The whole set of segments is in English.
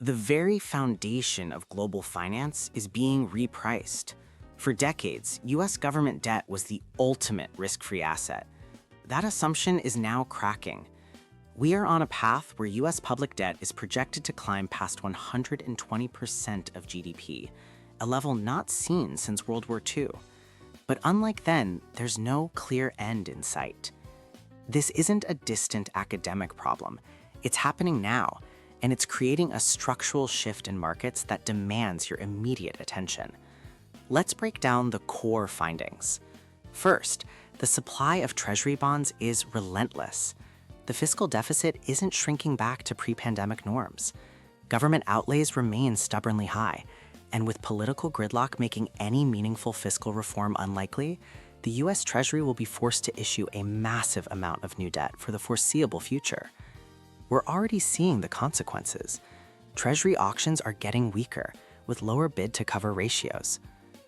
The very foundation of global finance is being repriced. For decades, US government debt was the ultimate risk-free asset. That assumption is now cracking. We are on a path where US public debt is projected to climb past 120% of GDP, a level not seen since World War II. But unlike then, there's no clear end in sight. This isn't a distant academic problem. It's happening now, and it's creating a structural shift in markets that demands your immediate attention. Let's break down the core findings. First, the supply of Treasury bonds is relentless. The fiscal deficit isn't shrinking back to pre-pandemic norms. Government outlays remain stubbornly high, and with political gridlock making any meaningful fiscal reform unlikely, the US Treasury will be forced to issue a massive amount of new debt for the foreseeable future. We're already seeing the consequences. Treasury auctions are getting weaker, with lower bid-to-cover ratios.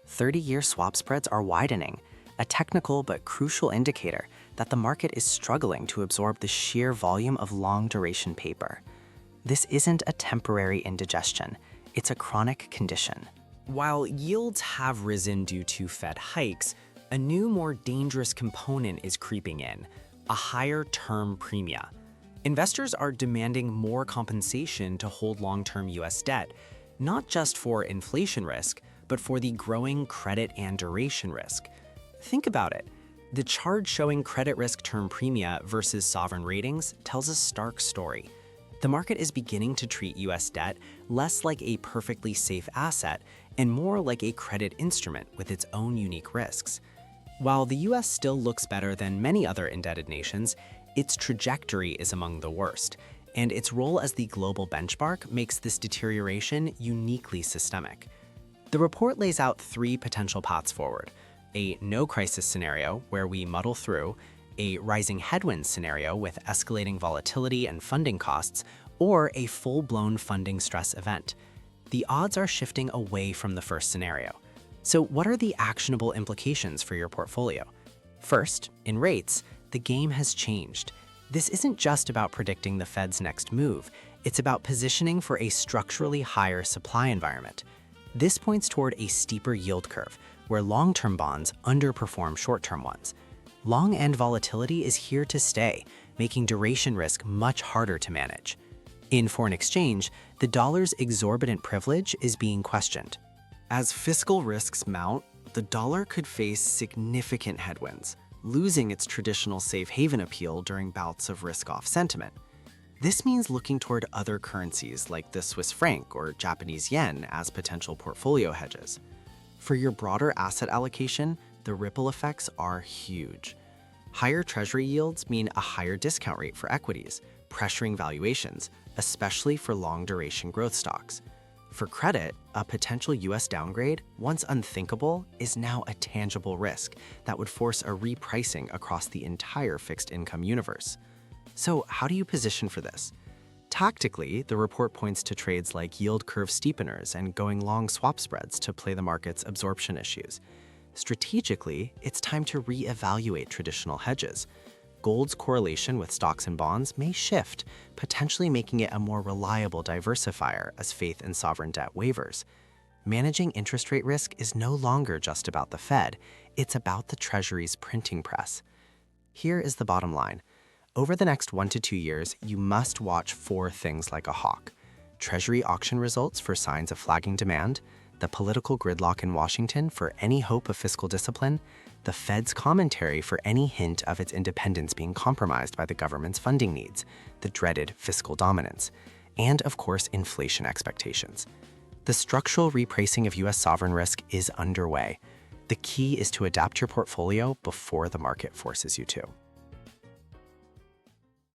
30-year swap spreads are widening, a technical but crucial indicator that the market is struggling to absorb the sheer volume of long-duration paper. This isn't a temporary indigestion, it's a chronic condition. While yields have risen due to Fed hikes, a new, more dangerous component is creeping in: a higher term premia. Investors are demanding more compensation to hold long-term US debt, not just for inflation risk, but for the growing credit and duration risk. Think about it. The chart showing credit risk term premia versus sovereign ratings tells a stark story. The market is beginning to treat US debt less like a perfectly safe asset and more like a credit instrument with its own unique risks. While the US still looks better than many other indebted nations, its trajectory is among the worst, and its role as the global benchmark makes this deterioration uniquely systemic. The report lays out three potential paths forward: a no-crisis scenario where we muddle through, a rising headwinds scenario with escalating volatility and funding costs, or a full-blown funding stress event. The odds are shifting away from the first scenario. So what are the actionable implications for your portfolio? First, in rates, the game has changed. This isn't just about predicting the Fed's next move, it's about positioning for a structurally higher supply environment. This points toward a steeper yield curve, where long-term bonds underperform short-term ones. Long-end volatility is here to stay, making duration risk much harder to manage. In foreign exchange, the dollar's exorbitant privilege is being questioned. As fiscal risks mount, the dollar could face significant headwinds, losing its traditional safe haven appeal during bouts of risk-off sentiment. This means looking toward other currencies like the Swiss franc or Japanese yen as potential portfolio hedges. For your broader asset allocation, the ripple effects are huge. Higher Treasury yields mean a higher discount rate for equities, pressuring valuations, especially for long-duration growth stocks. For credit, a potential US downgrade, once unthinkable, is now a tangible risk that would force a repricing across the entire fixed income universe. So how do you position for this? Tactically, the report points to trades like yield curve steepeners and going long swap spreads to play the market's absorption issues. Strategically, it's time to reevaluate traditional hedges. Gold's correlation with stocks and bonds may shift, potentially making it a more reliable diversifier as faith in sovereign debt wavers. Managing interest rate risk is no longer just about the Fed, it's about the Treasury's printing press. Here is the bottom line. Over the next 1 to 2 years, you must watch 4 things like a hawk: Treasury auction results for signs of flagging demand, the political gridlock in Washington for any hope of fiscal discipline, the Fed's commentary for any hint of its independence being compromised by the government's funding needs, the dreaded fiscal dominance, and of course, inflation expectations. The structural repricing of US sovereign risk is underway. The key is to adapt your portfolio before the market forces you to.